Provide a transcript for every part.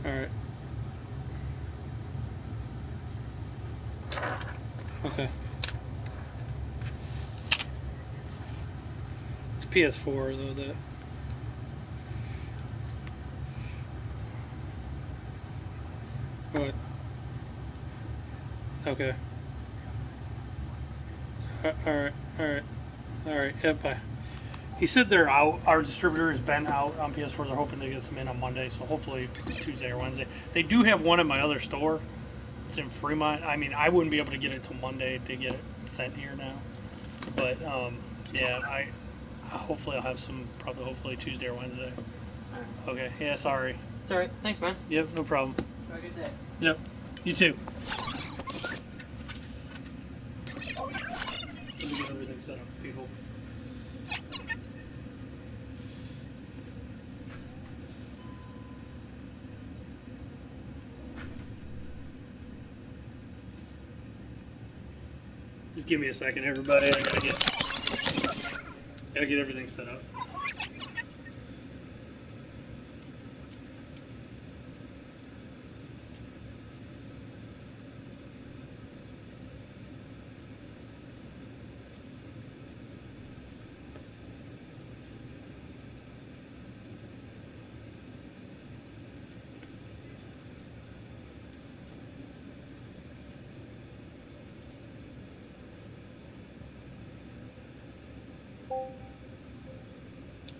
Alright. Okay. It's PS4 though, that. What? Okay. Alright, alright. Alright, yep, bye. He said they're out. Our distributor has been out on PS4. They're hoping to get some in on Monday, so hopefully Tuesday or Wednesday. They do have one at my other store. It's in Fremont. I mean, I wouldn't be able to get it till Monday to get it sent here now. But yeah, I hopefully I'll have some. Probably hopefully Tuesday or Wednesday. Right. Okay. Yeah. Sorry. It's alright. Thanks, man. Yep. No problem. Have a good day. Yep. You too. Let me get everything set up, people. Just give me a second, everybody. I gotta get everything set up.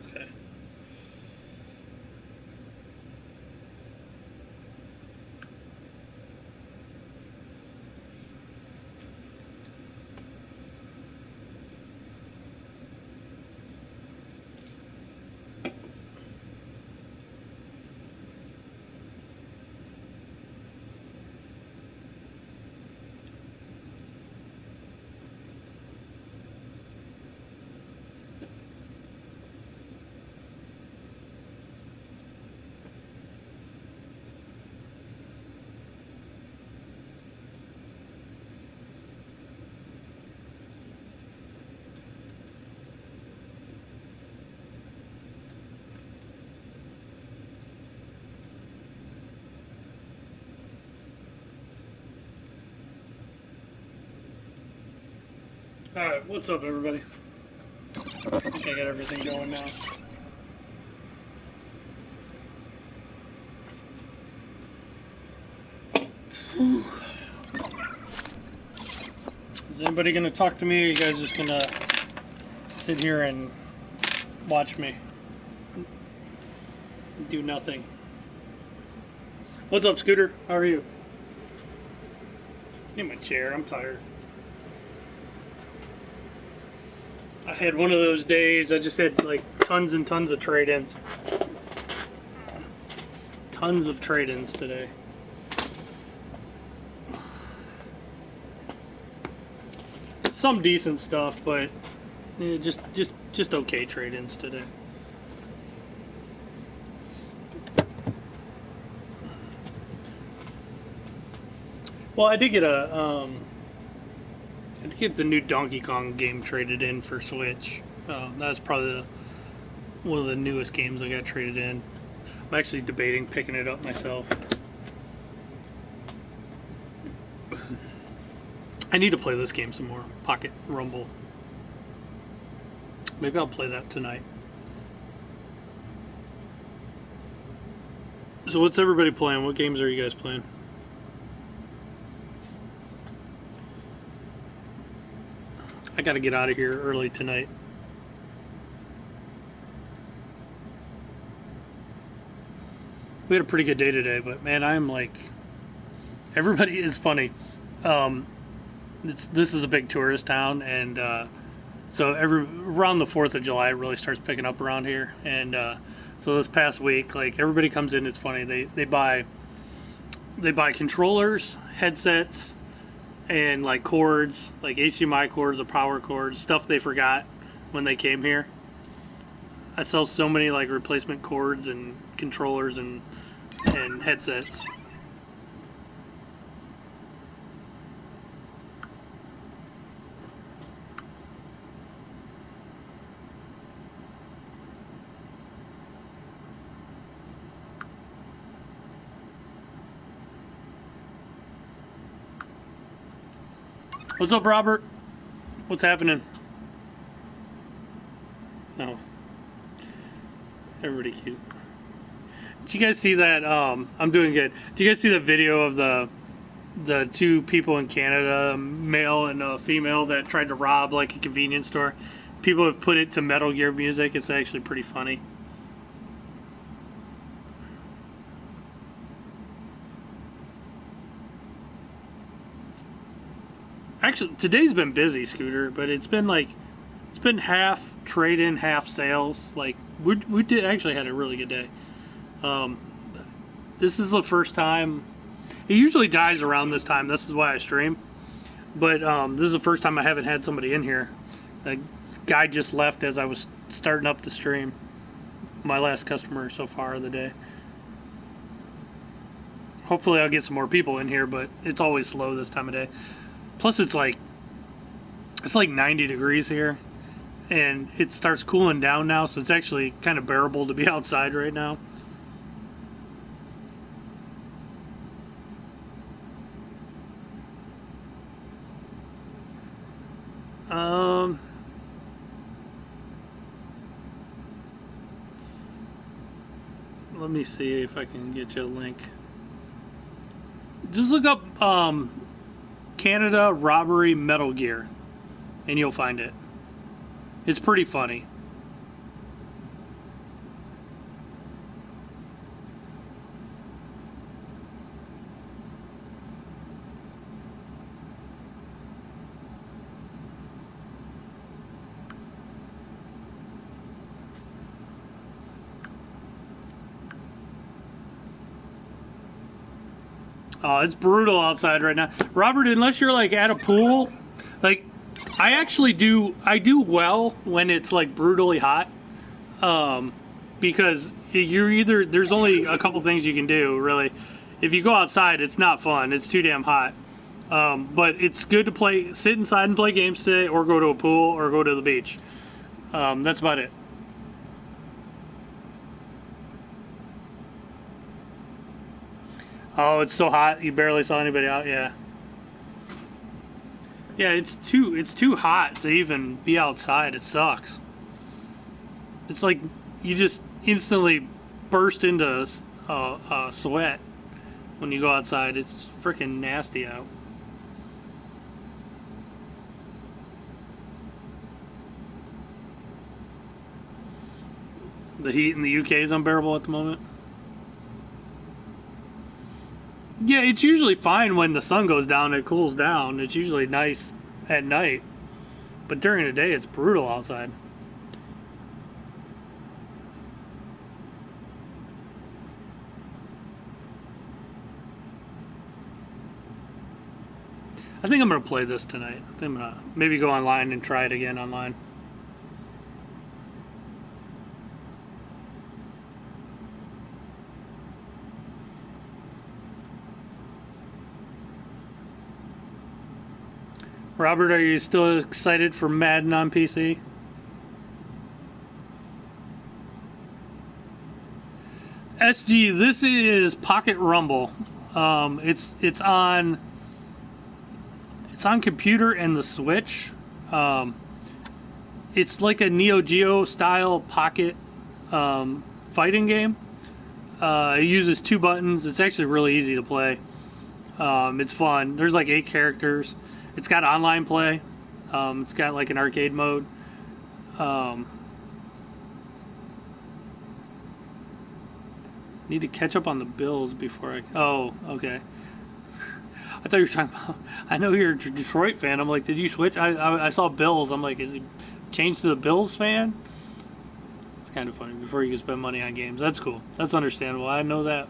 Okay. Alright, what's up, everybody? I think I got everything going now. Is anybody gonna talk to me, or are you guys just gonna sit here and watch me do nothing? What's up, Scooter? How are you? Need my chair, I'm tired. I had one of those days. I just had like tons and tons of trade-ins. Tons of trade-ins today. Some decent stuff, but just okay trade-ins today. Well, I did get the new Donkey Kong game traded in for Switch. That's probably one of the newest games I got traded in. I'm actually debating picking it up myself. I need to play this game some more. Pocket Rumble. Maybe I'll play that tonight. So what's everybody playing? What games are you guys playing? I gotta get out of here early tonight. We had a pretty good day today, but man, I'm like, everybody is funny. This is a big tourist town, and so around the 4th of July, it really starts picking up around here. And so this past week, like, everybody comes in. It's funny. They buy controllers, headsets, and like cords, like HDMI cords or power cords, stuff they forgot when they came here. I sell so many like replacement cords and controllers and headsets. What's up, Robert? What's happening? Oh, everybody cute. Did you guys see that? I'm doing good. Did you guys see the video of the two people in Canada, a male and a female, that tried to rob like a convenience store? People have put it to Metal Gear music. It's actually pretty funny. Actually, today's been busy, Scooter, but it's been half trade-in, half sales. Like we did actually had a really good day. This is the first time. It usually dies around this time. This is why I stream. But this is the first time I haven't had somebody in here. The guy just left as I was starting up the stream. My last customer so far of the day. Hopefully I'll get some more people in here, but it's always slow this time of day. Plus it's like 90 degrees here, and it starts cooling down now, so it's actually kind of bearable to be outside right now. Let me see if I can get you a link. Just look up Canada Robbery Metal Gear, and you'll find it. It's pretty funny. Oh, it's brutal outside right now. Robert, unless you're like at a pool, like I actually do well when it's like brutally hot. Because there's only a couple things you can do, really. If you go outside, it's not fun. It's too damn hot. But it's good to sit inside and play games today, or go to a pool, or go to the beach. That's about it. Oh, it's so hot you barely saw anybody out. Yeah. Yeah, it's too hot to even be outside. It sucks. It's like you just instantly burst into sweat when you go outside. It's freaking nasty out. The heat in the UK is unbearable at the moment. Yeah, it's usually fine when the sun goes down, it cools down. It's usually nice at night. But during the day, it's brutal outside. I think I'm going to play this tonight. I think I'm going to maybe go online and try it again online. Robert, are you still excited for Madden on PC? SG, this is Pocket Rumble. It's on computer and the Switch. It's like a Neo Geo style pocket fighting game. It uses 2 buttons. It's actually really easy to play. It's fun. There's like 8 characters. It's got online play. It's got like an arcade mode. Need to catch up on the Bills before I... Oh, okay. I thought you were talking about... I know you're a Detroit fan. I'm like, did you switch? I saw Bills. I'm like, is he changed to the Bills fan? It's kind of funny. Before you can spend money on games. That's cool. That's understandable. I know that.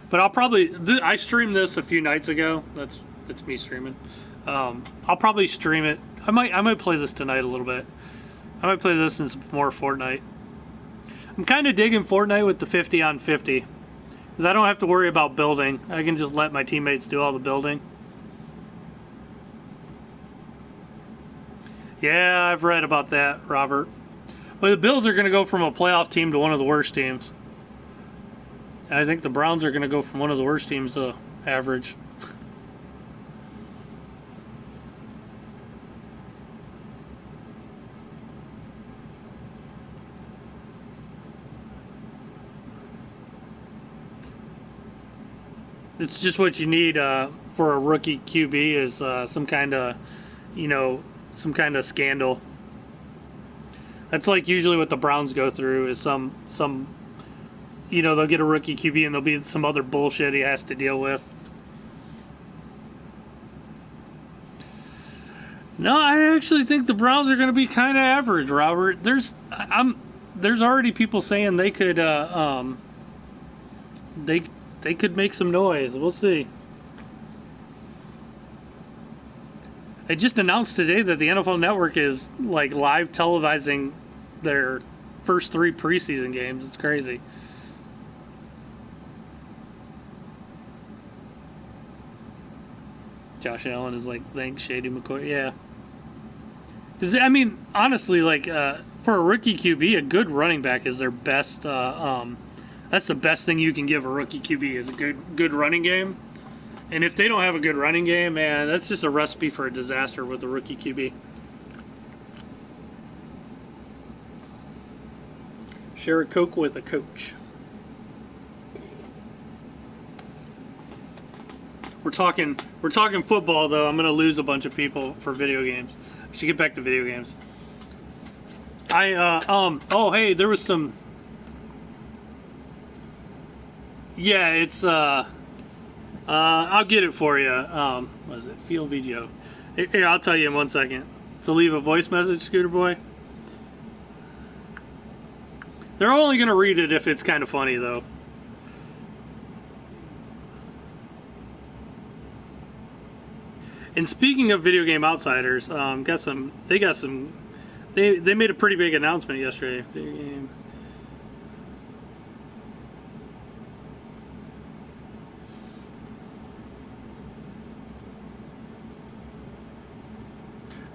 But I'll probably... I streamed this a few nights ago. That's me streaming. I'll probably stream it. I might play this tonight a little bit. I might play this in some more Fortnite. I'm kind of digging Fortnite with the 50 on 50. Because I don't have to worry about building. I can just let my teammates do all the building. Yeah, I've read about that, Robert. Well, the Bills are going to go from a playoff team to one of the worst teams. And I think the Browns are going to go from one of the worst teams to average. It's just what you need for a rookie QB is some kind of, some kind of scandal. That's like usually what the Browns go through is some they'll get a rookie QB and there'll be some other bullshit he has to deal with. No, I actually think the Browns are going to be kind of average, Robert. There's already people saying they could they could make some noise. We'll see. They just announced today that the NFL Network is like live televising their first 3 preseason games. It's crazy. Josh Allen is like, thanks, Shady McCoy. Yeah. I mean, honestly, like for a rookie QB, a good running back is their best. That's the best thing you can give a rookie QB is a good running game. And if they don't have a good running game, man, that's just a recipe for a disaster with a rookie QB. Share a Coke with a coach. We're talking football though. I'm gonna lose a bunch of people for video games. I should get back to video games. Oh hey, there was some. Yeah, it's I'll get it for you. What is it? Field VGO. Here, I'll tell you in 1 second. To leave a voice message, Scooter Boy. They're only gonna read it if it's kind of funny though. And speaking of video game outsiders, they made a pretty big announcement yesterday. Video game.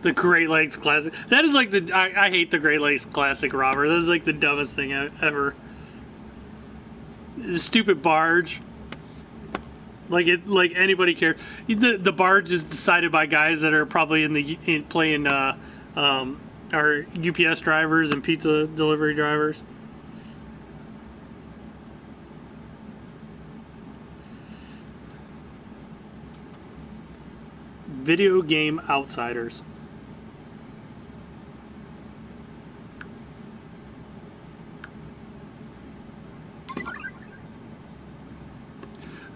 The Great Lakes Classic. That is like I hate the Great Lakes Classic, Robert. That is like the dumbest thing ever. The stupid barge. Like anybody cares. The barge is decided by guys that are probably playing are UPS drivers and pizza delivery drivers. Video game outsiders.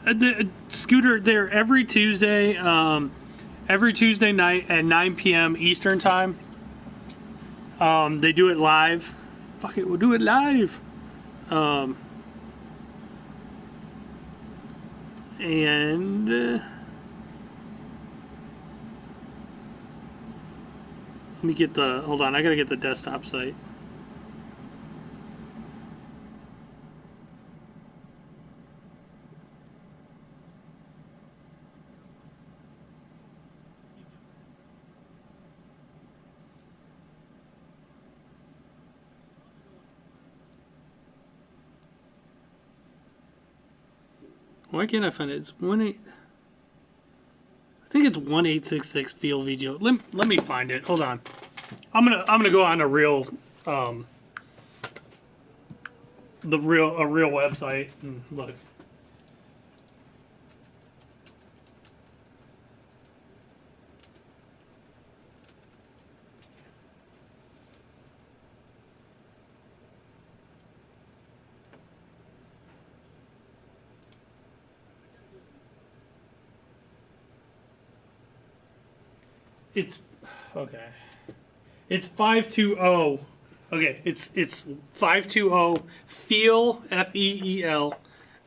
The Scooter, they're every Tuesday night at 9 p.m. Eastern time. They do it live. Fuck it, we'll do it live. And let me get hold on, I gotta get the desktop site. Why can't I find it? It's 18. I think it's 1866 Field VGO. Let me find it. Hold on. I'm gonna go on a real real website and look. It's okay. It's 520. Okay, it's 520 Feel FEEL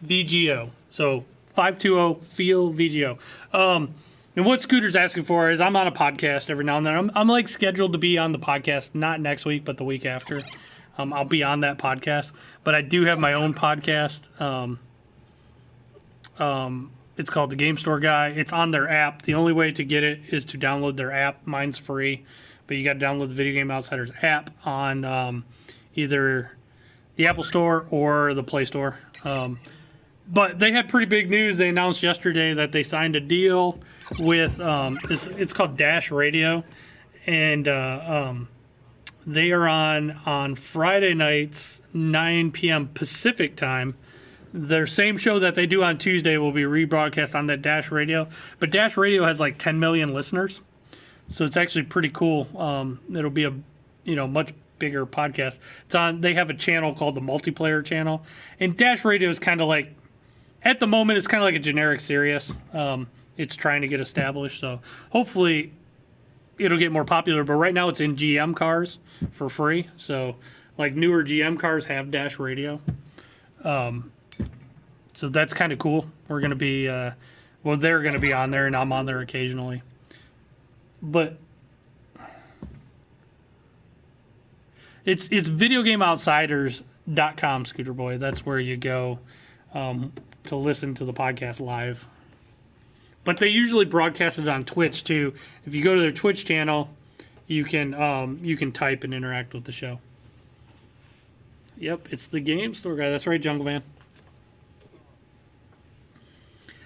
VGO. So 520 Feel VGO. And what Scooter's asking for is I'm on a podcast every now and then. I'm like scheduled to be on the podcast not next week but the week after. I'll be on that podcast, but I do have my own podcast. It's called The Game Store Guy. It's on their app. The only way to get it is to download their app. Mine's free, but you got to download the Video Game Outsiders app on either the Apple Store or the Play Store. But they had pretty big news. They announced yesterday that they signed a deal with it's called Dash Radio, and they are on Friday nights 9 p.m. Pacific time. Their same show that they do on Tuesday will be rebroadcast on that Dash Radio. But Dash Radio has like 10 million listeners, so it's actually pretty cool. It'll be a much bigger podcast. It's on. They have a channel called the Multiplayer Channel, and Dash Radio is kind of like, at the moment, it's kind of like a generic Sirius. It's trying to get established, so hopefully it'll get more popular. But right now, it's in GM cars for free. So, like newer GM cars have Dash Radio. So that's kind of cool. We're gonna be, they're gonna be on there, and I'm on there occasionally. But it's videogameoutsiders.com, Scooter Boy. That's where you go to listen to the podcast live. But they usually broadcast it on Twitch too. If you go to their Twitch channel, you can type and interact with the show. Yep, it's the game store guy. That's right, Jungle Man.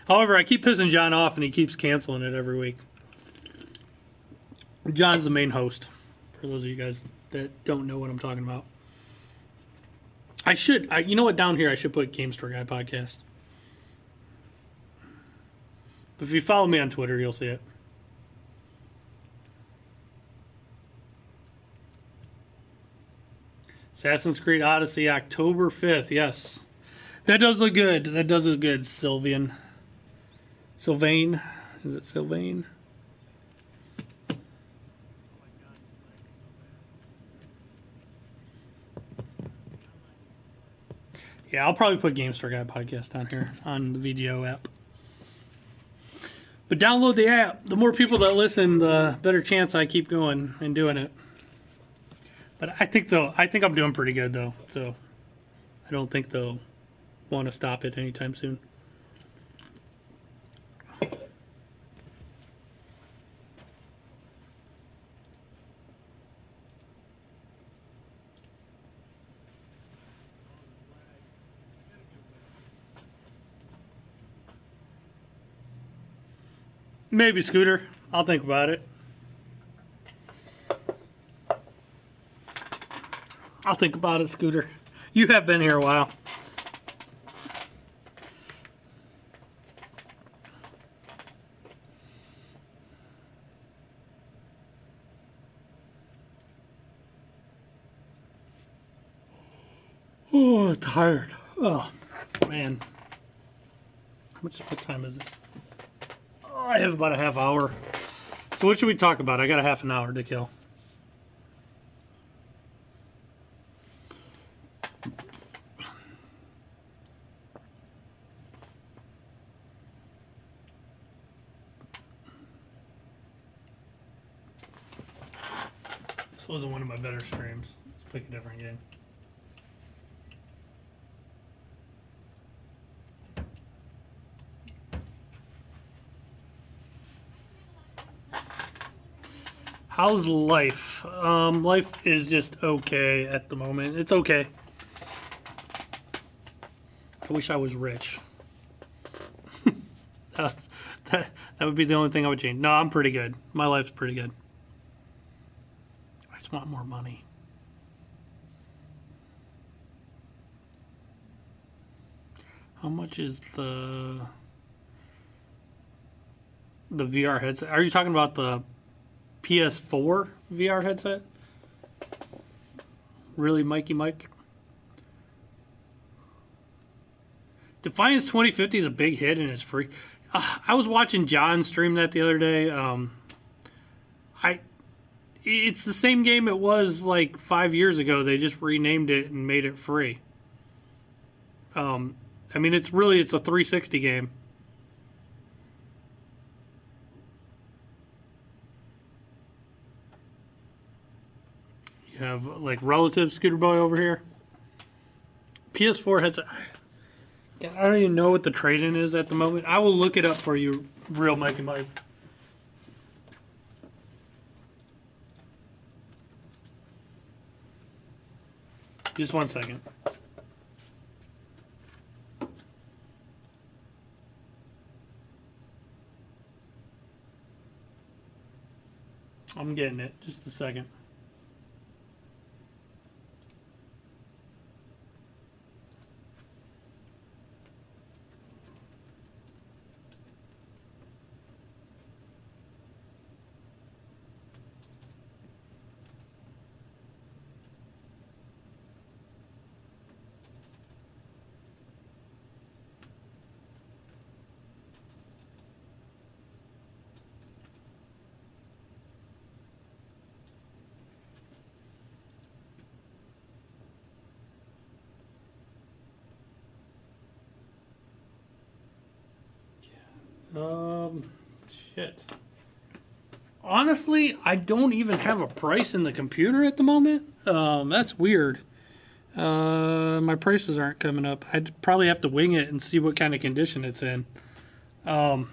However, I keep pissing John off, and he keeps canceling it every week. John's the main host, for those of you guys that don't know what I'm talking about. You know what, down here I should put Game Store Guy Podcast. But if you follow me on Twitter, you'll see it. Assassin's Creed Odyssey, October 5th, yes. That does look good. That does look good, Sylvain. Is it Sylvain? Yeah, I'll probably put Game Store Guy Podcast down here on the VGO app. But download the app. The more people that listen, the better chance I keep going and doing it. But I think I'm doing pretty good though, so I don't think they'll want to stop it anytime soon. Maybe, Scooter. I'll think about it. I'll think about it, Scooter. You have been here a while. Oh, tired. Oh, man. What time is it? Oh, I have about a half hour. So what should we talk about? I got a half an hour to kill. This wasn't one of my better streams. Let's pick a different game. How's life? Life is just okay at the moment. It's okay. I wish I was rich. that would be the only thing I would change. No, I'm pretty good. My life's pretty good. I just want more money. How much is the VR headset? Are you talking about the PS4 VR headset? Really, Mikey Mike? Defiance 2050 is a big hit and it's free. I was watching John stream that the other day. It's the same game it was like 5 years ago. They just renamed it and made it free. I mean, it's a 360 game. You have like relative Scooter Boy over here. PS4 has. I don't even know what the trade-in is at the moment. I will look it up for you, real Mike and Mike. Just 1 second. I'm getting it. Just a second. Shit. Honestly, I don't even have a price in the computer at the moment. That's weird. My prices aren't coming up. I'd probably have to wing it and see what kind of condition it's in. I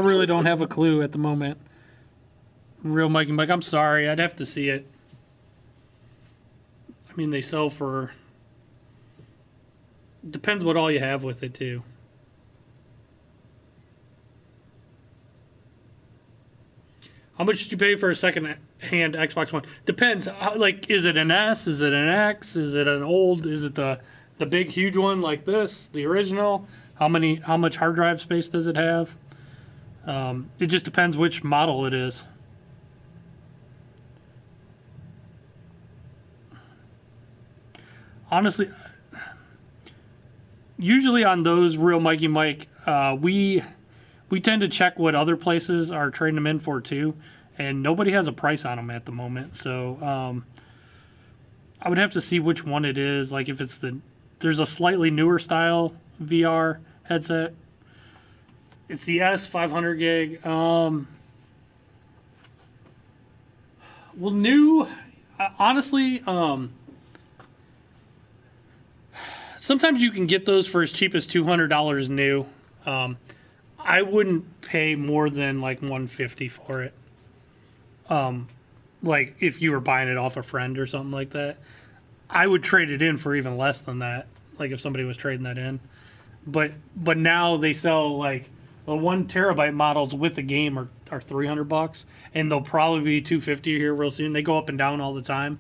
really don't have a clue at the moment. Real Mike and Mike, I'm sorry. I'd have to see it. I mean, they sell for... Depends what all you have with it, too. How much did you pay for a second-hand Xbox One? Depends. Like, is it an S? Is it an X? Is it an old? Is it the big, huge one like this, the original? How much hard drive space does it have? It just depends which model it is. Honestly, usually on those Real Mikey Mike, we tend to check what other places are trading them in for too, and nobody has a price on them at the moment. So I would have to see which one it is. Like if it's there's a slightly newer style VR headset. It's the S 500 gig. Well, new. Honestly, sometimes you can get those for as cheap as $200 new. I wouldn't pay more than like $150 for it. Like if you were buying it off a friend or something like that, I would trade it in for even less than that. Like if somebody was trading that in, but now they sell like the 1 terabyte models with the game are $300, and they'll probably be $250 here real soon. They go up and down all the time,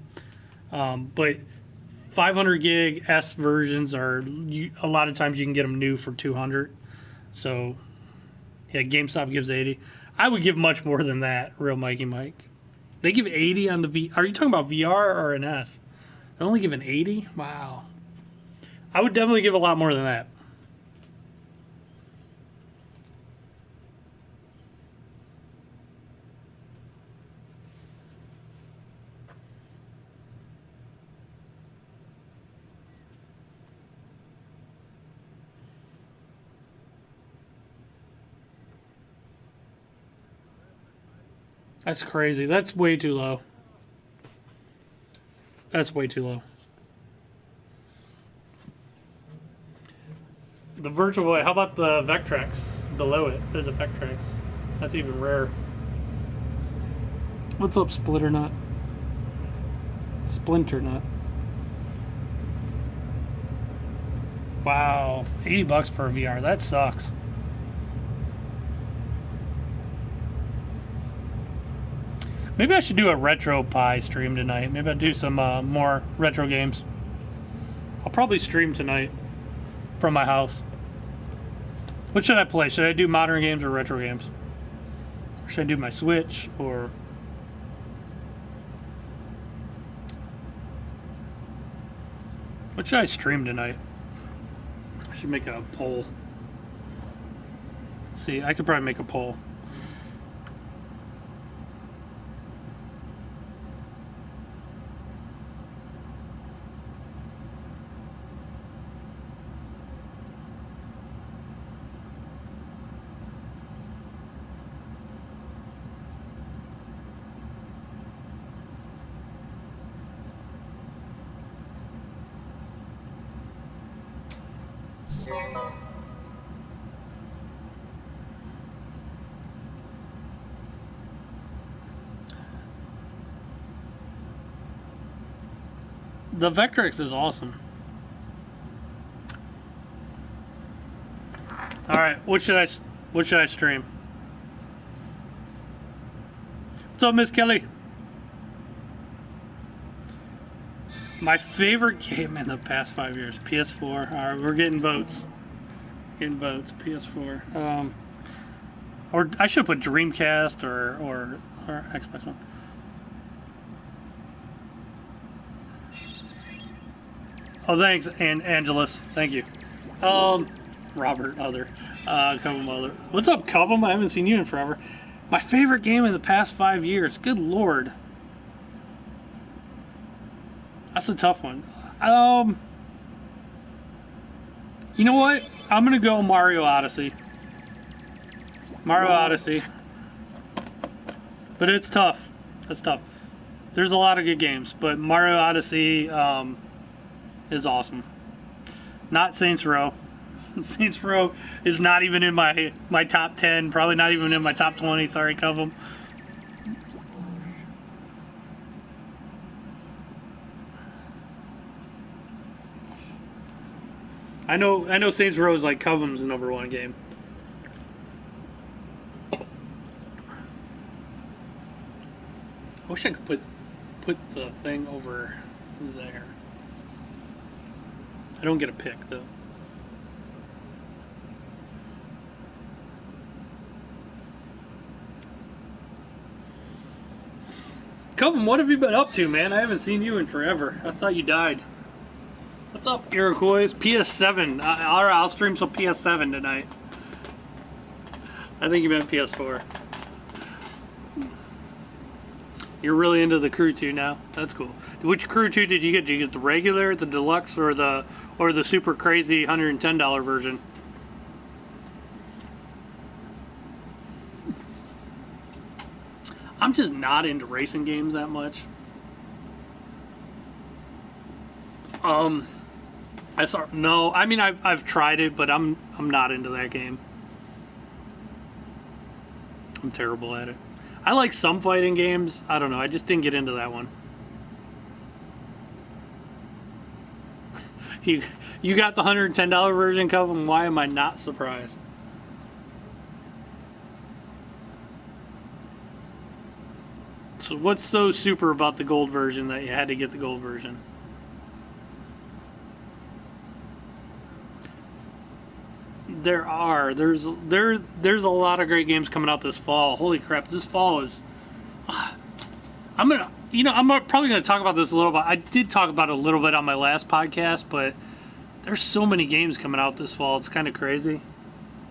but 500 gig S versions are a lot of times you can get them new for $200. So yeah, GameStop gives 80. I would give much more than that, Real Mikey Mike. They give 80 on the V. Are you talking about VR or an S? They're only giving 80? Wow. I would definitely give a lot more than that. That's crazy. That's way too low. That's way too low. The Virtual Boy. How about the Vectrex below it? There's a Vectrex. That's even rare. What's up, Splitter Nut? Splinter Nut. Wow, $80 for a VR. That sucks. Maybe I should do a Retro Pie stream tonight. Maybe I'll do some more retro games. I'll probably stream tonight from my house. What should I play? Should I do modern games or retro games? Or should I do my Switch or... What should I stream tonight? I should make a poll. Let's see, I could probably make a poll. The Vectrex is awesome. All right, what should I stream? What's up, Miss Kelly? My favorite game in the past 5 years, PS4. All right, we're getting votes. PS4. Or I should put Dreamcast or Xbox One. Oh, thanks, Angelus. Thank you. Robert, other. Cubham, other. What's up, Cubham? I haven't seen you in forever. My favorite game in the past 5 years. Good lord. That's a tough one. You know what? I'm gonna go Mario Odyssey. But it's tough. It's tough. There's a lot of good games, but Mario Odyssey is awesome. Not Saints Row. Saints Row is not even in my top 10. Probably not even in my top 20. Sorry, Cubham. I know Saints Row is like Cubham's #1 game. I wish I could put the thing over there. I don't get a pick though. Cubham, what have you been up to, man? I haven't seen you in forever. I thought you died. What's up, Iroquois? PS7. I'll stream some PS7 tonight. I think you meant PS4. You're really into the Crew 2 now. That's cool. Which Crew 2 did you get? Did you get the regular, the deluxe, or the super crazy $110 version? I'm just not into racing games that much. No, I mean I've tried it, but I'm not into that game. I'm terrible at it. I like some fighting games. I don't know. I just didn't get into that one. You got the $110 version, Cubham. Why am I not surprised? So what's so super about the gold version that you had to get the gold version? There's a lot of great games coming out this fall. Holy crap, this fall is I'm probably gonna talk about this a little bit. I did talk about it a little bit on my last podcast, but there's so many games coming out this fall. It's kind of crazy.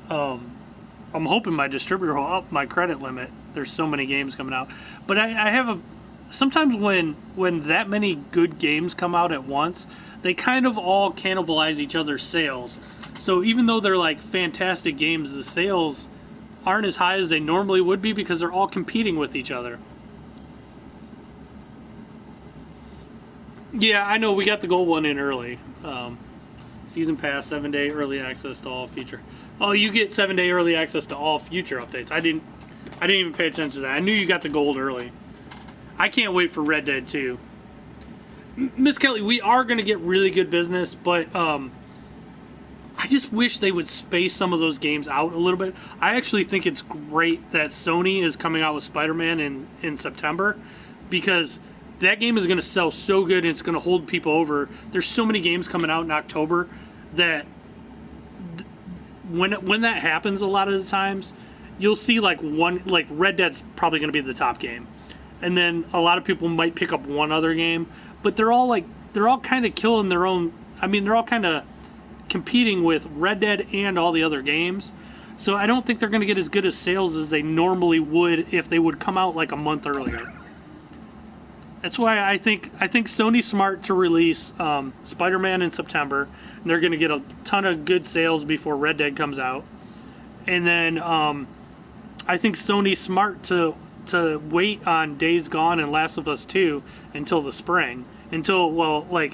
I'm hoping my distributor will up my credit limit. There's so many games coming out, but I have sometimes when that many good games come out at once, they kind of all cannibalize each other's sales. So even though they're like fantastic games, the sales aren't as high as they normally would be because they're all competing with each other. Yeah, I know we got the gold one in early. Season pass, 7-day early access to all future. Oh, you get 7-day early access to all future updates. I didn't even pay attention to that. I knew you got the gold early. I can't wait for Red Dead 2. Miss Kelly, we are going to get really good business, but I just wish they would space some of those games out a little bit. I actually think it's great that Sony is coming out with Spider-Man in September, because that game is going to sell so good and it's going to hold people over. There's so many games coming out in October that when that happens a lot of the times, you'll see like Red Dead's probably going to be the top game. And then a lot of people might pick up one other game, but they're all kind of killing their own. I mean, they're all kind of competing with Red Dead and all the other games. So I don't think they're going to get as good as sales as they normally would if they would come out like a month earlier. That's why I think Sony's smart to release Spider-Man in September. And they're going to get a ton of good sales before Red Dead comes out. And then I think Sony's smart to wait on Days Gone and Last of Us 2 until the spring.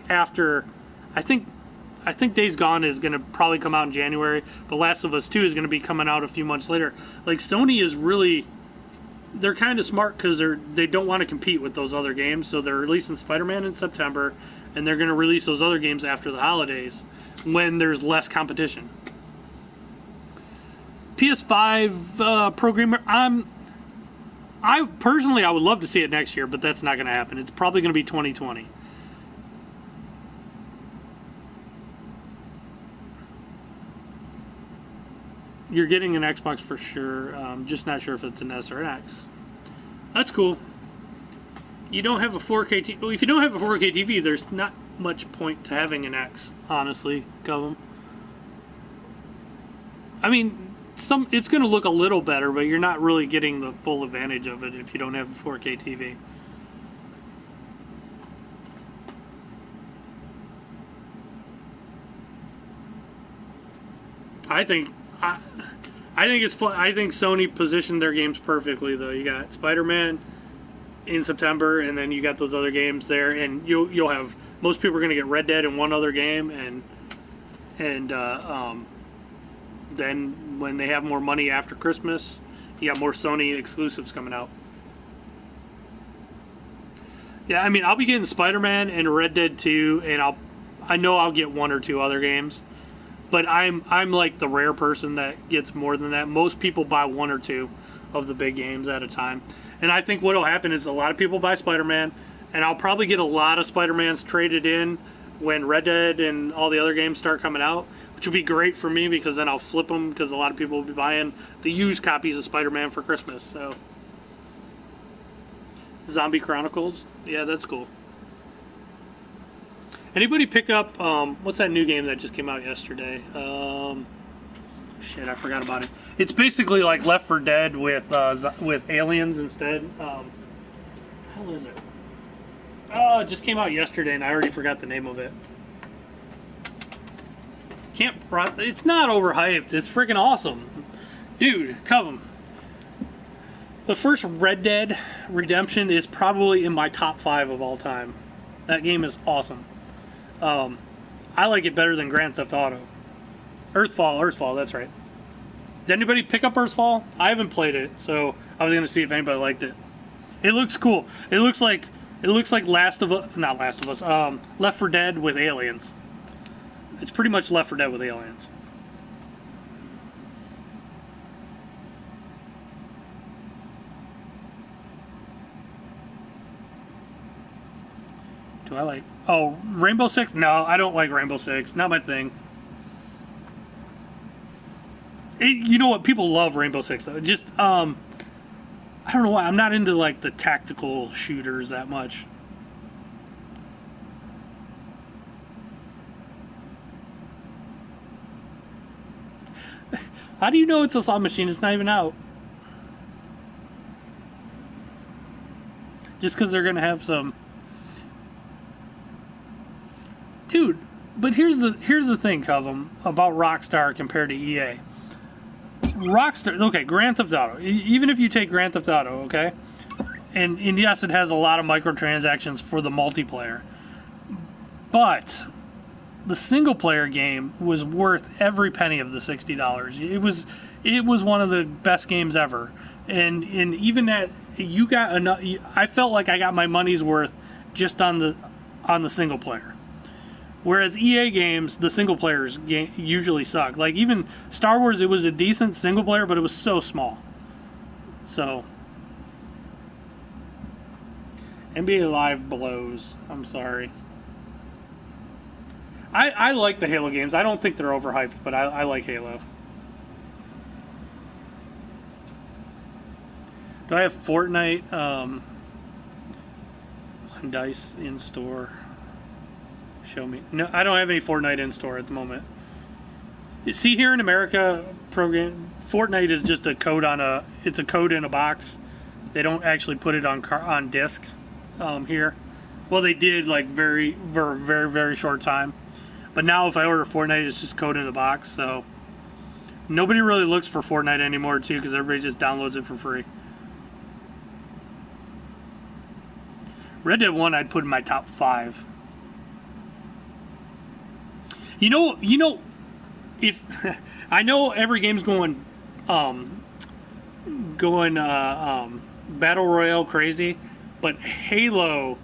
After, I think Days Gone is going to probably come out in January, but Last of Us 2 is going to be coming out a few months later. Like, Sony is really, they're kind of smart because they don't want to compete with those other games, so they're releasing Spider-Man in September, and they're going to release those other games after the holidays when there's less competition. PS5 programmer, I personally, I would love to see it next year, but that's not going to happen. It's probably going to be 2020. You're getting an Xbox for sure. Just not sure if it's an S or an X. That's cool. You don't have a 4K TV. Well, if you don't have a 4K TV, there's not much point to having an X, honestly, Govum. I mean, it's going to look a little better, but you're not really getting the full advantage of it if you don't have a 4K TV. I think it's fun. I think Sony positioned their games perfectly, though. You got Spider-Man in September, and then you got those other games there, and you'll have most people are going to get Red Dead in one other game, and then when they have more money after Christmas, you got more Sony exclusives coming out. Yeah, I mean, I'll be getting Spider-Man and Red Dead 2, and I know I'll get one or two other games, but I'm like the rare person that gets more than that. Most people buy one or two of the big games at a time. And I think what will happen is a lot of people buy Spider-Man, and I'll probably get a lot of Spider-Mans traded in when Red Dead and all the other games start coming out, which will be great for me because then I'll flip them because a lot of people will be buying the used copies of Spider-Man for Christmas. So, Zombie Chronicles, yeah, that's cool. Anybody pick up what's that new game that just came out yesterday? Shit, I forgot about it. It's basically like Left 4 Dead with aliens instead. How is it? Oh, it just came out yesterday, and I already forgot the name of it. It's not overhyped. It's freaking awesome, dude. Covum. The first Red Dead Redemption is probably in my top 5 of all time. That game is awesome. I like it better than Grand Theft Auto. Earthfall, that's right. Did anybody pick up Earthfall? I haven't played it, so I was gonna see if anybody liked it. It looks cool. It looks like Left 4 Dead with aliens. It's pretty much Left 4 Dead with aliens. Do I like... Oh, Rainbow Six? No, I don't like Rainbow Six. Not my thing. You know what? People love Rainbow Six, though. Just, I don't know why. I'm not into, like, the tactical shooters that much. How do you know it's a slot machine? It's not even out. Just because they're going to have some... Dude, but here's the thing, Covum, about Rockstar compared to EA. Rockstar, okay, Grand Theft Auto. Even if you take Grand Theft Auto, okay, and yes, it has a lot of microtransactions for the multiplayer, but the single player game was worth every penny of the $60. It was one of the best games ever, and even that you got enough. I felt like I got my money's worth just on the single player. Whereas EA games, the single players usually suck. Like even Star Wars, it was a decent single player, but it was so small. So NBA Live blows. I'm sorry. I like the Halo games. I don't think they're overhyped, but I like Halo. Do I have Fortnite on Dice in store? Show me. No, I don't have any Fortnite in store at the moment. You see here in America, Fortnite is just a code it's a code in a box. They don't actually put it on disc here. Well, they did like very, very, very, very short time. But now if I order Fortnite, it's just code in a box. So nobody really looks for Fortnite anymore too, because everybody just downloads it for free. Red Dead 1 I'd put in my top 5. You know, if I know every game's going battle royale crazy, but Halo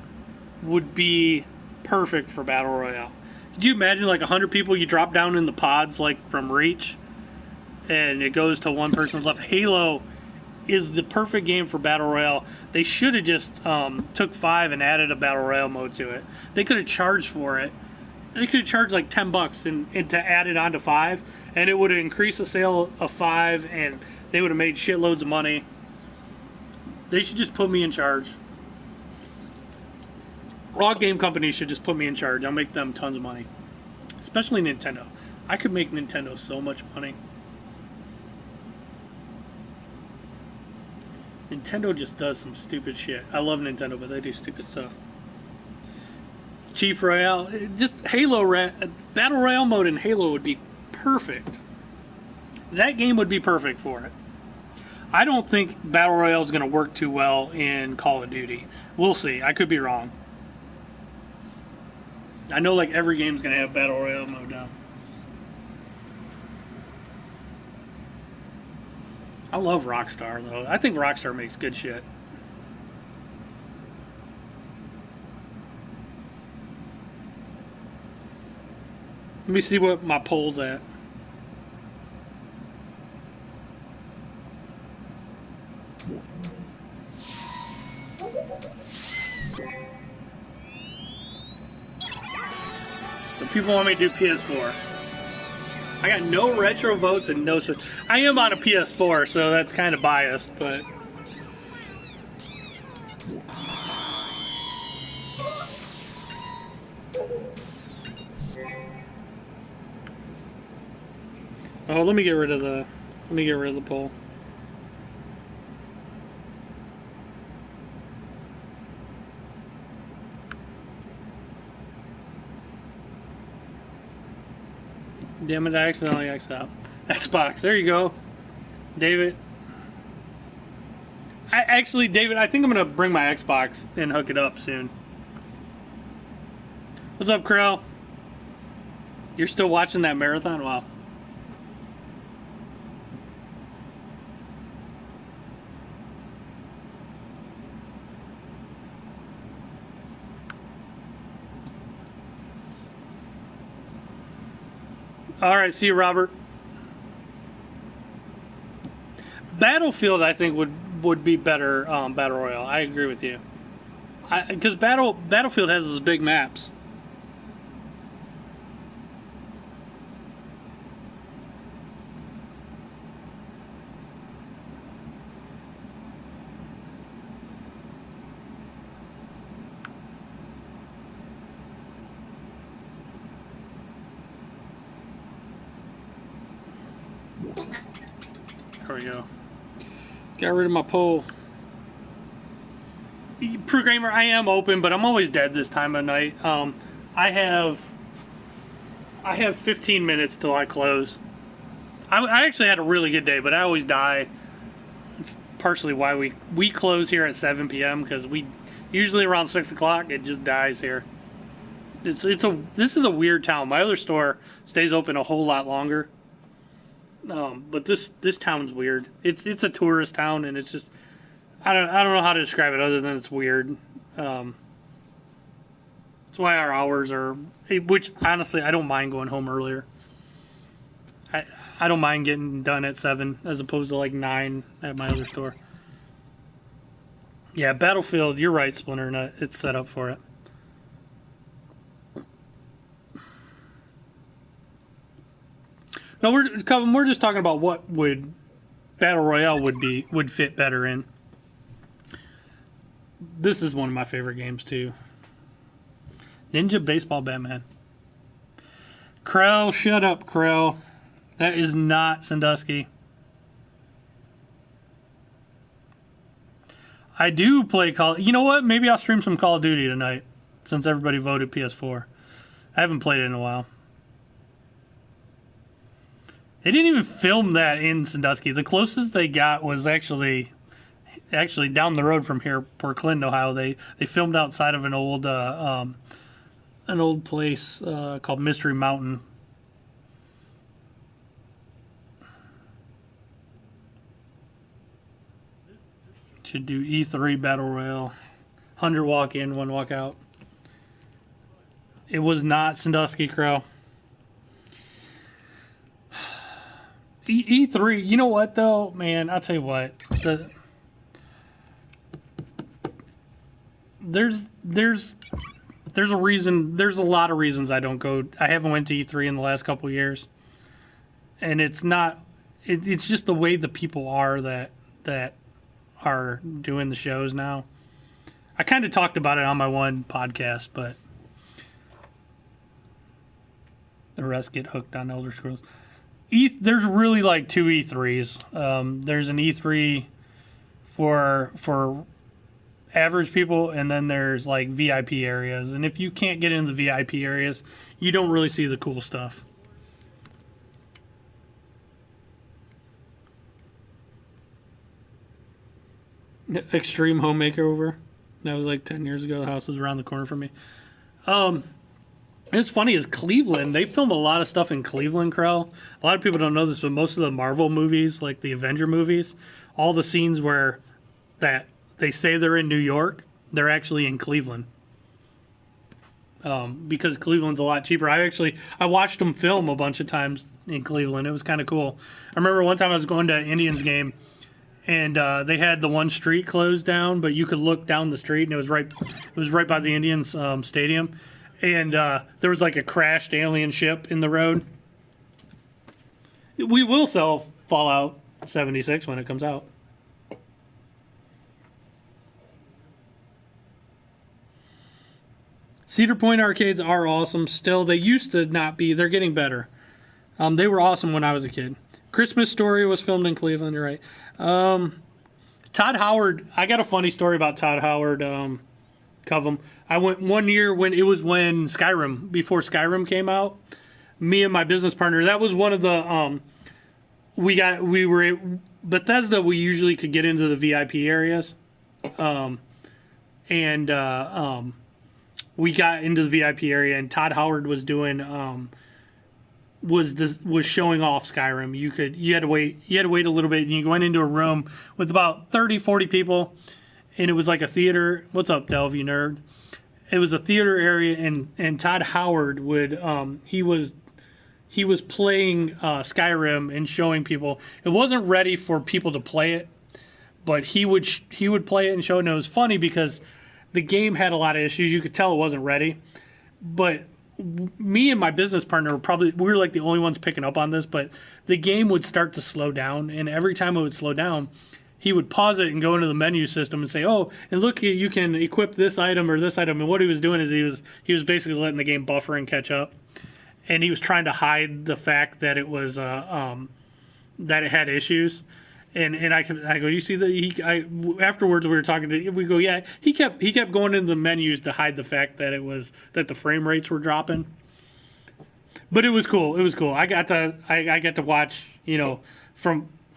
would be perfect for battle royale. Could you imagine like 100 people you drop down in the pods like from Reach, and it goes to one person's left? Halo is the perfect game for Battle Royale. They should have just took 5 and added a Battle Royale mode to it. They could have charged for it. They could have charged like $10 and to add it onto 5, and it would have increased the sale of 5, and they would have made shitloads of money. They should just put me in charge. All game companies should just put me in charge. I'll make them tons of money. Especially Nintendo. I could make Nintendo so much money. Nintendo just does some stupid shit. I love Nintendo, but they do stupid stuff. Chief Royale, just Battle Royale mode in Halo would be perfect. That game would be perfect for it. I don't think Battle Royale is going to work too well in Call of Duty. We'll see. I could be wrong. I know like every game's going to have Battle Royale mode now. I love Rockstar though. I think Rockstar makes good shit. Let me see what my poll's at. So people want me to do PS4. I got no retro votes and no... I am on a PS4, so that's kind of biased, but... Oh, let me get rid of the poll. Damn it, I accidentally X'd out. Xbox, there you go. David. David, I think I'm going to bring my Xbox and hook it up soon. What's up, Krill? You're still watching that marathon? Wow. All right, see you, Robert. Battlefield, I think, would be better Battle Royale. I agree with you. Because Battlefield has those big maps. There we go. Got rid of my poll. Programmer, I am open, but I'm always dead this time of night. I have 15 minutes till I close. I actually had a really good day, but I always die. It's partially why we close here at 7 p.m. because we usually around 6 o'clock it just dies here. This is a weird town. My other store stays open a whole lot longer. But this town's weird. It's a tourist town, and it's just I don't know how to describe it other than it's weird. That's why our hours are. Which honestly, I don't mind going home earlier. I don't mind getting done at 7 as opposed to like 9 at my other store. Yeah, Battlefield. You're right, Splinter. It's set up for it. No, we're just talking about what would Battle Royale would fit better in. This is one of my favorite games too. Ninja Baseball Batman. Krell, shut up, Krell. That is not Sandusky. I do play Call. You know what? Maybe I'll stream some Call of Duty tonight, since everybody voted PS4. I haven't played it in a while. They didn't even film that in Sandusky. The closest they got was actually down the road from here, Port Clinton, Ohio. They filmed outside of an old place called Mystery Mountain. Should do E3 Battle Royale. 100 walk in, 1 walk out. It was not Sandusky, Crow. E3. You know what though, man? I'll tell you what. There's a reason. There's a lot of reasons I don't go. I haven't went to E3 in the last couple of years, and it's not. It's just the way the people are that are doing the shows now. I kind of talked about it on my one podcast, but the rest get hooked on Elder Scrolls. There's really like two E3s. There's an E3 for average people, and then there's like VIP areas. And if you can't get into the VIP areas, you don't really see the cool stuff. Extreme home makeover. That was like 10 years ago. The house was around the corner from me. It's funny is Cleveland. They film a lot of stuff in Cleveland, Krell. A lot of people don't know this, but most of the Marvel movies, like the Avenger movies, all the scenes where that they say they're in New York, they're actually in Cleveland. Because Cleveland's a lot cheaper. I watched them film a bunch of times in Cleveland. It was kind of cool. I remember one time I was going to an Indians game, and they had the one street closed down, but you could look down the street, and it was right by the Indians stadium. And there was like a crashed alien ship in the road. We will sell Fallout 76 when it comes out. Cedar Point arcades are awesome still. They used to not be. They're getting better. They were awesome when I was a kid. Christmas Story was filmed in Cleveland, you're right. Todd Howard, I got a funny story about Todd Howard. Covum. I went one year when Skyrim, before Skyrim came out. Me and my business partner, that was one of the Bethesda. We usually could get into the VIP areas, and we got into the VIP area, and Todd Howard was doing was showing off Skyrim. You had to wait a little bit, and you went into a room with about 30, 40 people. And it was like a theater. What's up, Delv, you nerd? It was a theater area, and Todd Howard would he was playing Skyrim and showing people. It wasn't ready for people to play it, but he would play it and show it. And it was funny because the game had a lot of issues. You could tell it wasn't ready. But me and my business partner we were like the only ones picking up on this. But the game would start to slow down, and every time it would slow down, he would pause it and go into the menu system and say, "Oh, and look, you can equip this item or this item." And what he was doing is he was basically letting the game buffer and catch up, and he was trying to hide the fact that it was that it had issues. And I go, you see that afterwards we were talking we go, yeah, he kept going into the menus to hide the fact that the frame rates were dropping. But it was cool. I got to watch,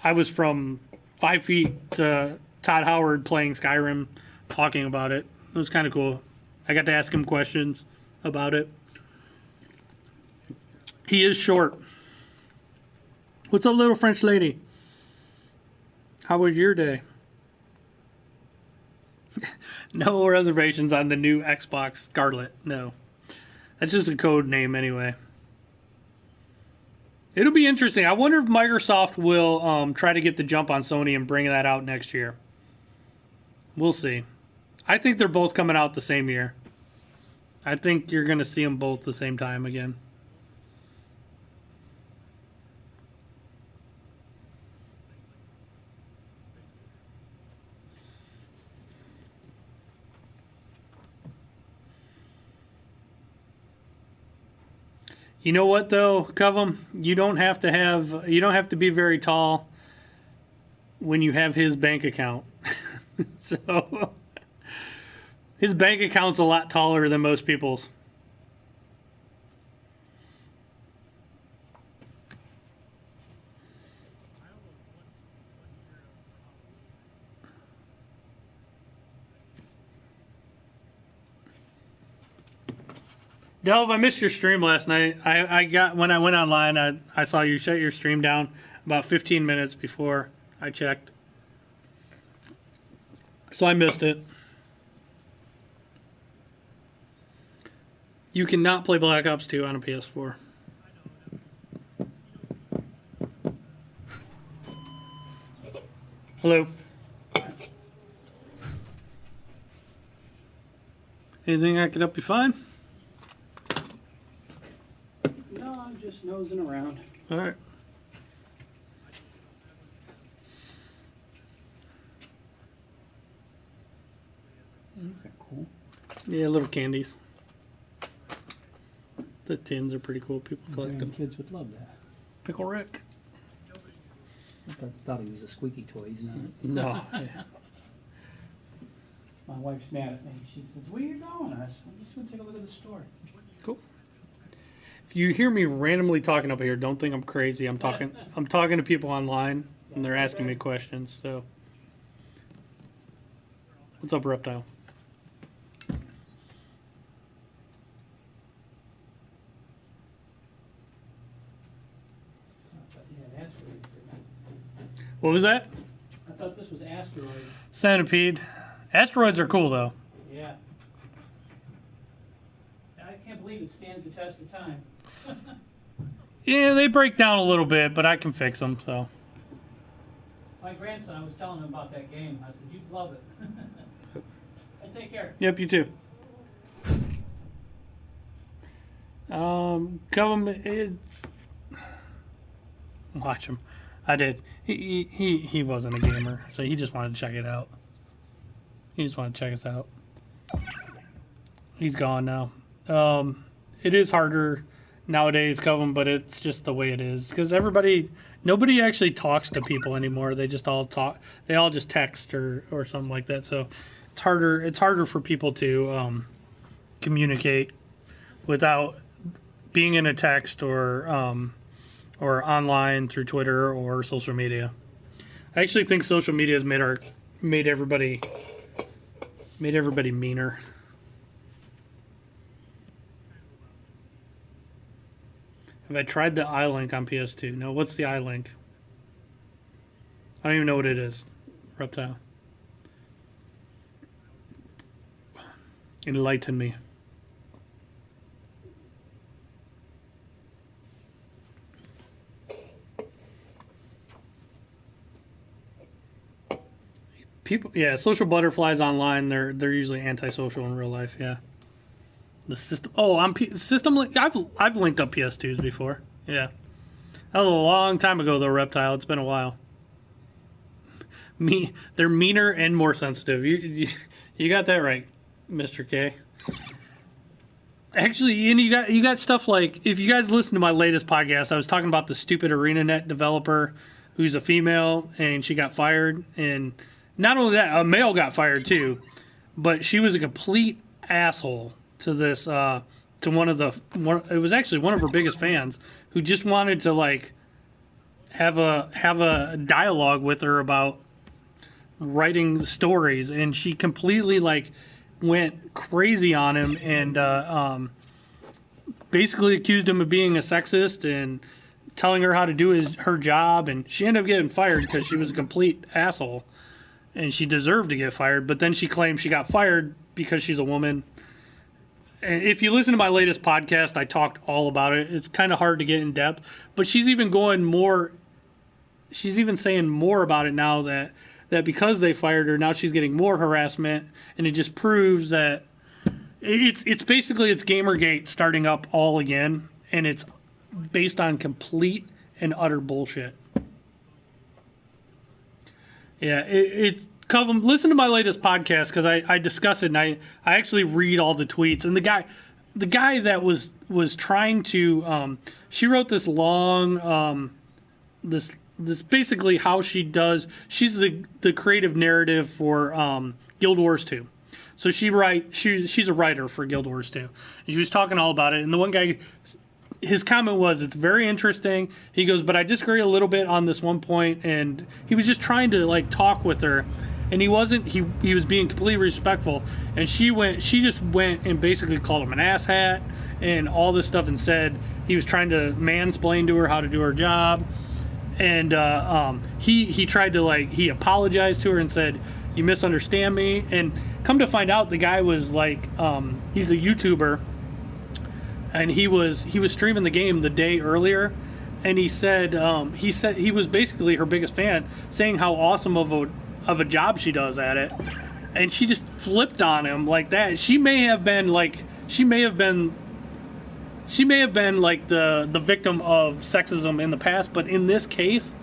I was from 5 feet to Todd Howard playing Skyrim, talking about it. It was kind of cool. I got to ask him questions about it. He is short. What's up, little French lady? How was your day? No reservations on the new Xbox Scarlet. No. That's just a code name anyway. It'll be interesting. I wonder if Microsoft will try to get the jump on Sony and bring that out next year. We'll see. I think they're both coming out the same year. I think you're going to see them both the same time again. You know what though, Covum? You don't have to be very tall when you have his bank account. So his bank account's a lot taller than most people's. Delv, I missed your stream last night. When I went online, I saw you shut your stream down about 15 minutes before I checked. So I missed it. You cannot play Black Ops 2 on a PS4. Hello. Anything I could help you find? No, I'm just nosing around. All right. Okay, cool. Yeah, little candies. The tins are pretty cool. People collect them. Kids would love that. Pickle Rick. I thought he was a squeaky toy. He's not. No. Yeah. My wife's mad at me. She says, "Where you going?" I said, "I'm just going to take a look at the store." Cool. If you hear me randomly talking up here, don't think I'm crazy. I'm talking to people online, and they're asking me questions. So, what's up, Reptile? Yeah, asteroid. What was that? I thought this was asteroid. Centipede. Asteroids are cool, though. Yeah. I can't believe it stands the test of time. Yeah, they break down a little bit, but I can fix them. So. My grandson, I was telling him about that game. I said, "You'd love it." And take care. Yep, you too. It's... Watch him. I did. He wasn't a gamer, so he just wanted to check it out. He just wanted to check us out. He's gone now. It is harder nowadays, Coven, but it's just the way it is. Because nobody actually talks to people anymore. They just all talk. They all just text or something like that. So it's harder. It's harder for people to communicate without being in a text or online through Twitter or social media. I actually think social media has made everybody meaner. Have I tried the iLink on PS2? No, what's the iLink? I don't even know what it is. Reptile. Enlighten me. People, yeah, social butterflies online. They're usually antisocial in real life. Yeah. The system. Oh, system link. I've linked up PS2s before. Yeah, that was a long time ago though. Reptile. It's been a while. They're meaner and more sensitive. You got that right, Mr. K. Actually, you got stuff like, if you guys listen to my latest podcast, I was talking about the stupid ArenaNet developer who's a female and she got fired, and not only that, a male got fired too, but she was a complete asshole to this to it was actually one of her biggest fans who just wanted to like have a dialogue with her about writing stories, and she completely like went crazy on him and basically accused him of being a sexist and telling her how to do her job, and she ended up getting fired because she was a complete asshole and she deserved to get fired. But then she claimed she got fired because she's a woman. And if you listen to my latest podcast, I talked all about it. It's kind of hard to get in depth, but she's even saying more about it now that because they fired her, now she's getting more harassment, and it just proves that it's basically Gamergate starting up all again, and it's based on complete and utter bullshit. Yeah, Come listen to my latest podcast because I discuss it, and I actually read all the tweets. And the guy that was trying to she wrote this long this basically how she's the creative narrative for Guild Wars 2. So she's a writer for Guild Wars 2. And she was talking all about it, and the one guy, his comment was, "It's very interesting." He goes, "But I disagree a little bit on this one point," and he was just trying to like talk with her. And he wasn't. He was being completely respectful, and she just went and basically called him an asshat and all this stuff, and said he was trying to mansplain to her how to do her job. And he tried to he apologized to her and said, "You misunderstand me." And come to find out, the guy was he's a YouTuber, and he was streaming the game the day earlier, and he said he was basically her biggest fan, saying how awesome of a job she does at it, and she just flipped on him like that. She may have been like the victim of sexism in the past, but in this case,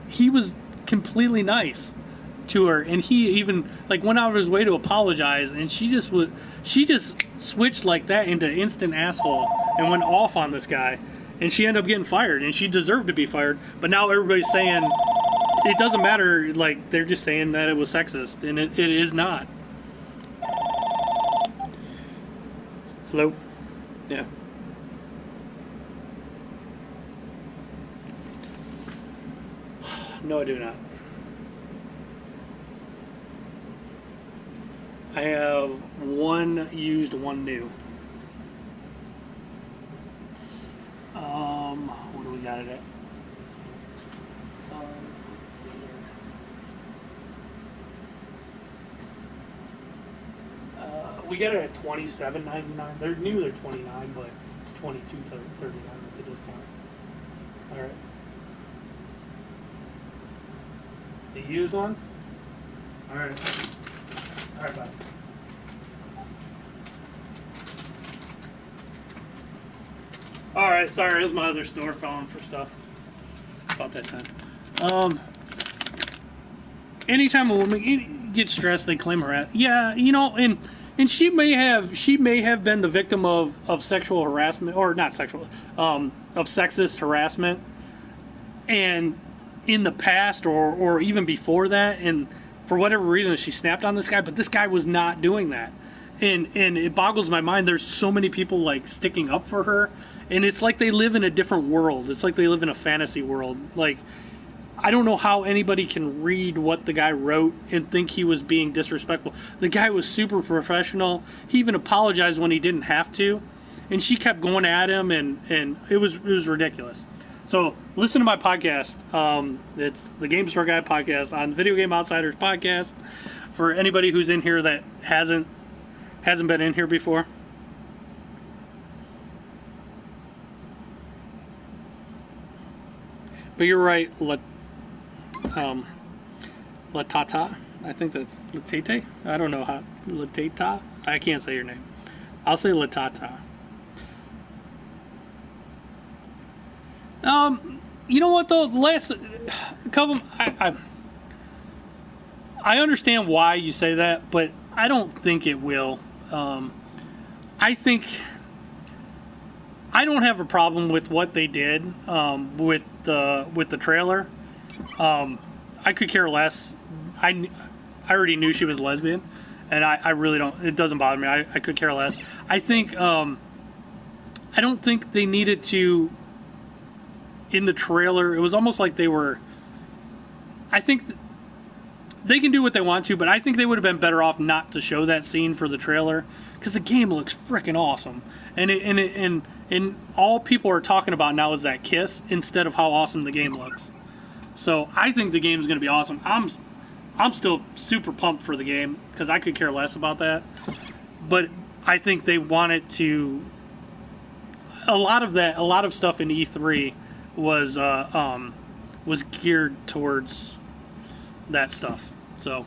he was completely nice to her, and he even like went out of his way to apologize, and she just switched like that into instant asshole and went off on this guy, and she ended up getting fired, and she deserved to be fired. But now everybody's saying it doesn't matter, like they're just saying that it was sexist, and it is not. Hello? Yeah. No, I do not. I have one used, one new. What do we got it at? Let's see here. We got it at $27.99. They're new, they're $29, but it's $22.39 with the discount. All right. The used one? All right. All right, bye. All right, sorry, it was my other store calling for stuff. About that time. Anytime a woman gets stressed, they claim harassment. Yeah, you know, and she may have been the victim of sexual harassment, or not sexual, of sexist harassment, and in the past or even before that, and for whatever reason she snapped on this guy, but this guy was not doing that, and it boggles my mind. There's so many people like sticking up for her, and it's like they live in a different world. It's like they live in a fantasy world. Like, I don't know how anybody can read what the guy wrote and think he was being disrespectful. The guy was super professional. He even apologized when he didn't have to, and she kept going at him, and it was ridiculous. So listen to my podcast. It's the Game Store Guy podcast on Video Game Outsiders podcast. For anybody who's in here that hasn't been in here before. But you're right, Latata. I think that's Latete. I don't know how. Latata. I can't say your name. I'll say Latata. You know what though? The last couple, I understand why you say that, but I don't think it will. I think I don't have a problem with what they did with the trailer. I could care less. I already knew she was lesbian, and I really don't. It doesn't bother me. I could care less. I think I don't think they needed to. In the trailer, it was almost like they were. I think they can do what they want to, but I think they would have been better off not to show that scene for the trailer, because the game looks freaking awesome, and all people are talking about now is that kiss instead of how awesome the game looks. So I think the game is going to be awesome. I'm still super pumped for the game because I could care less about that, but I think they wanted to. A lot of stuff in E3 was geared towards that stuff. So,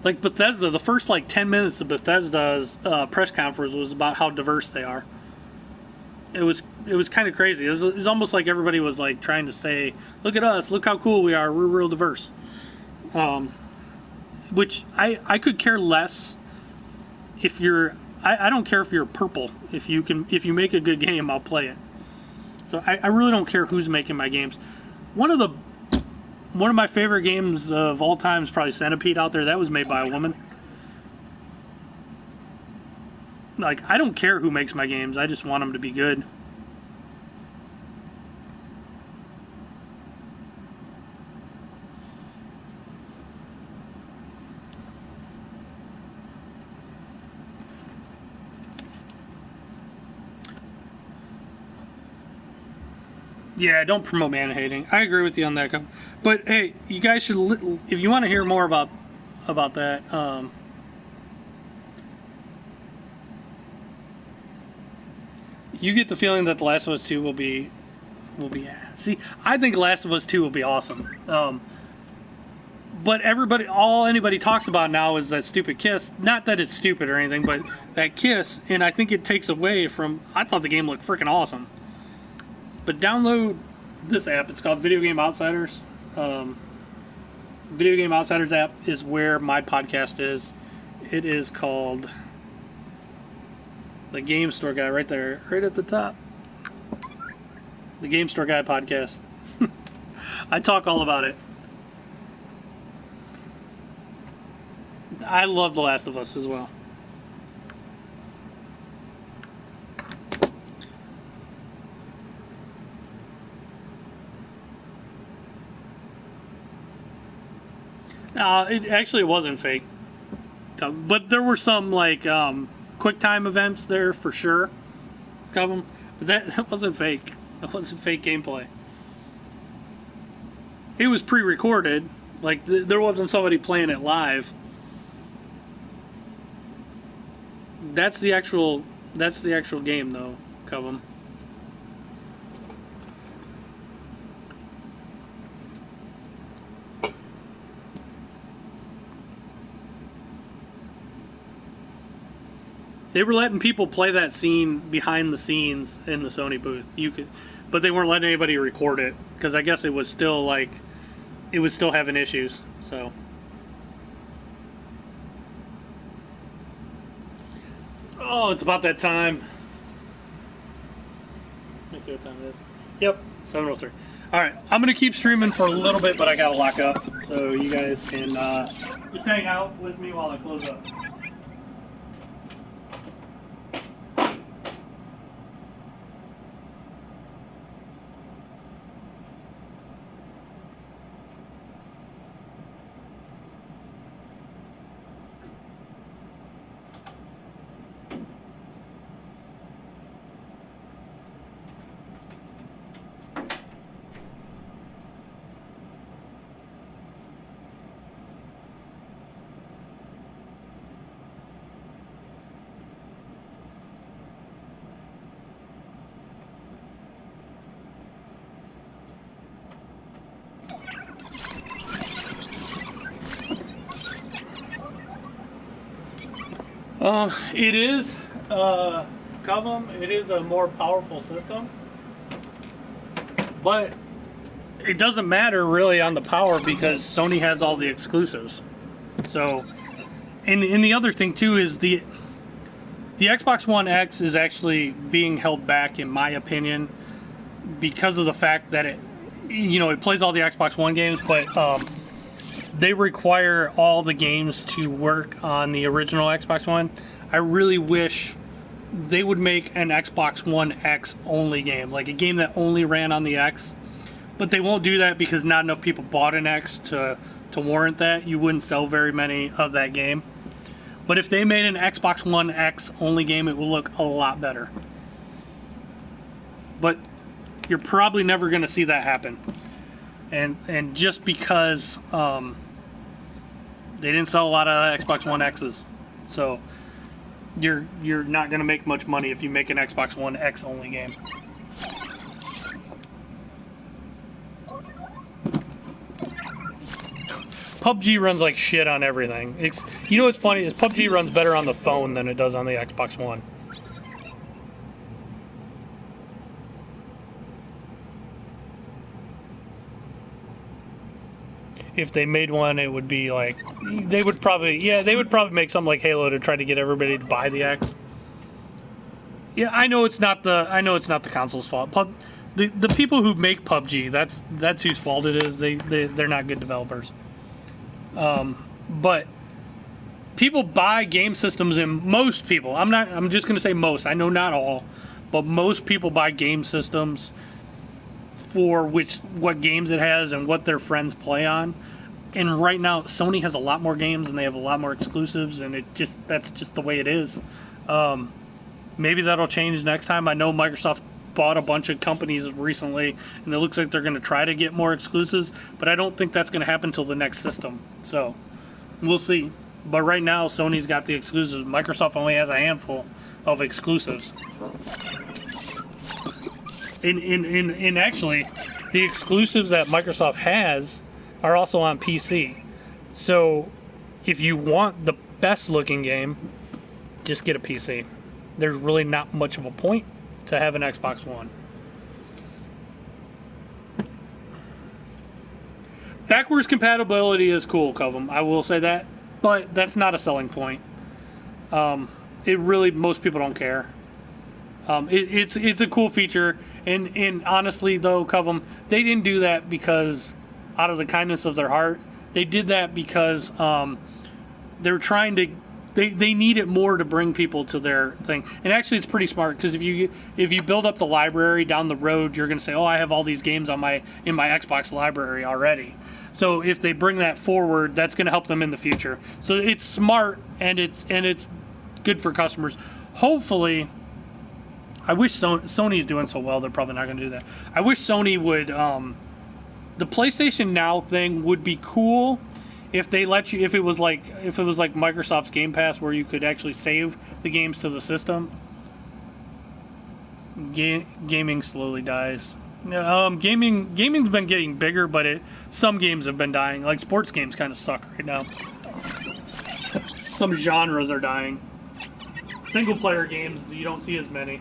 like Bethesda, the first like 10 minutes of Bethesda's press conference was about how diverse they are. It was kind of crazy. It was almost like everybody was like trying to say, "Look at us! Look how cool we are! We're real diverse." Which I could care less if you're. I don't care if you're purple. If you make a good game, I'll play it. So I really don't care who's making my games. One of my favorite games of all time is probably Centipede out there. That was made by a woman. Like, I don't care who makes my games. I just want them to be good. Yeah, don't promote man hating. I agree with you on that. But hey, you guys should, if you want to hear more about that, you get the feeling that The Last of Us 2 will be will be. See, I think Last of Us 2 will be awesome. But all anybody talks about now is that stupid kiss. Not that it's stupid or anything, but that kiss, and I think it takes away from. I thought the game looked freaking awesome. But download this app. It's called Video Game Outsiders. Video Game Outsiders app is where my podcast is. It is called the Game Store Guy, right there, right at the top. The Game Store Guy podcast. I talk all about it. I love The Last of Us as well. It wasn't fake, but there were some like quick time events there for sure. But that wasn't fake. That wasn't fake gameplay. It was pre-recorded. Like there wasn't somebody playing it live. That's the actual game though, Covum. They were letting people play that scene behind the scenes in the Sony booth. But they weren't letting anybody record it because I guess it was still having issues. So. Oh, it's about that time. Let me see what time it is. Yep, 7:03. All right, I'm gonna keep streaming for a little bit, but I gotta lock up, so you guys can just hang out with me while I close up. It is, Covum, it is a more powerful system, but it doesn't matter really on the power because Sony has all the exclusives. So, and the other thing too is the Xbox One X is actually being held back, in my opinion, because of the fact that it plays all the Xbox One games, but they require all the games to work on the original Xbox One. I really wish they would make an Xbox One X only game, like a game that only ran on the X. But they won't do that because not enough people bought an X to warrant that. You wouldn't sell very many of that game. But if they made an Xbox One X only game, it will look a lot better. But you're probably never going to see that happen. And just because they didn't sell a lot of Xbox One X's. So you're not going to make much money if you make an Xbox One X only game. PUBG runs like shit on everything. What's funny is PUBG runs better on the phone than it does on the Xbox One. If they made one, it would be like they would probably make something like Halo to try to get everybody to buy the X. Yeah, I know it's not the console's fault. The people who make PUBG, that's whose fault it is. They're not good developers. But people buy game systems, and most people, I'm just going to say most. I know not all, but most people buy game systems for what games it has and what their friends play on. And right now, Sony has a lot more games and they have a lot more exclusives, and that's just the way it is. Maybe that'll change next time. I know Microsoft bought a bunch of companies recently, and it looks like they're going to try to get more exclusives, but I don't think that's going to happen until the next system. So we'll see. But right now, Sony's got the exclusives. Microsoft only has a handful of exclusives. And actually, the exclusives that Microsoft has are also on PC. So if you want the best looking game, just get a PC. There's really not much of a point to have an Xbox One. Backwards compatibility is cool, Covum. I will say that, but that's not a selling point. It really, most people don't care. It's a cool feature, and honestly though, Covum, they didn't do that because out of the kindness of their heart. They did that because they're trying to. They need it more to bring people to their thing. And actually, it's pretty smart because if you build up the library down the road, you're going to say, "Oh, I have all these games in my Xbox library already." So if they bring that forward, that's going to help them in the future. So it's smart and it's good for customers. Hopefully, I wish Sony's doing so well. They're probably not going to do that. I wish Sony would. The PlayStation Now thing would be cool if they let you. If it was like Microsoft's Game Pass, where you could actually save the games to the system. Gaming slowly dies. Gaming's been getting bigger, but some games have been dying. Like sports games kind of suck right now. Some genres are dying. Single player games, you don't see as many.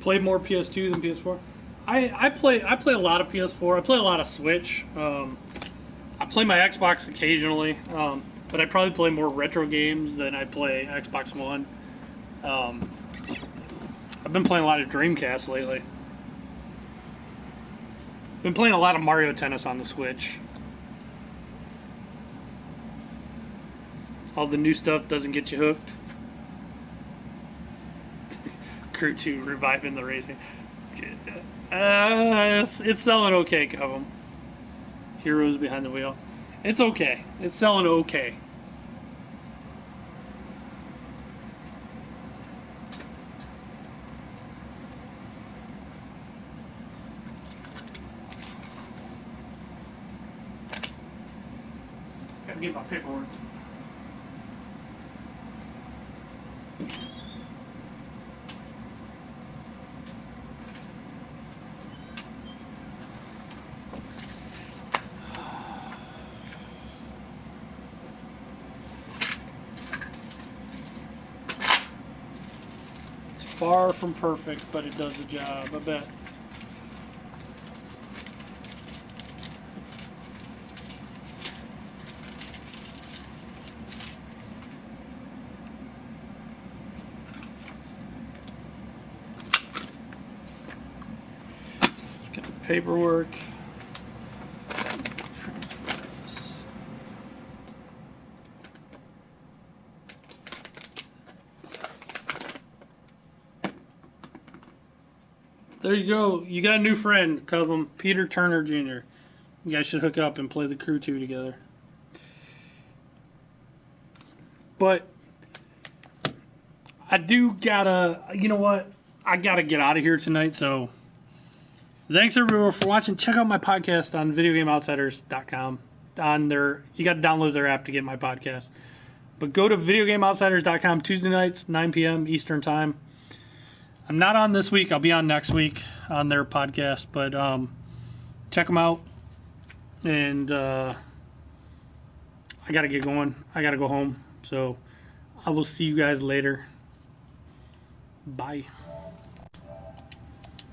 Play more PS2 than PS4. I play a lot of PS4. I play a lot of Switch. I play my Xbox occasionally, but I probably play more retro games than I play Xbox One. I've been playing a lot of Dreamcast lately. Been playing a lot of Mario Tennis on the Switch. All the new stuff doesn't get you hooked. Crew 2 reviving the racing. It's selling okay, Covum. Heroes behind the wheel. It's okay. It's selling okay. Gotta get my paperwork. Far from perfect, but it does the job, I bet. Get the paperwork. There you go. You got a new friend, Covum, Peter Turner Jr. You guys should hook up and play the Crew 2 together. But I do gotta, you know what? I gotta get out of here tonight, so thanks everyone for watching. Check out my podcast on videogameoutsiders.com. on their. You got to download their app to get my podcast. But go to videogameoutsiders.com Tuesday nights, 9 p.m. Eastern time. I'm not on this week. I'll be on next week on their podcast. But check them out. And I got to get going. I got to go home. So I will see you guys later. Bye.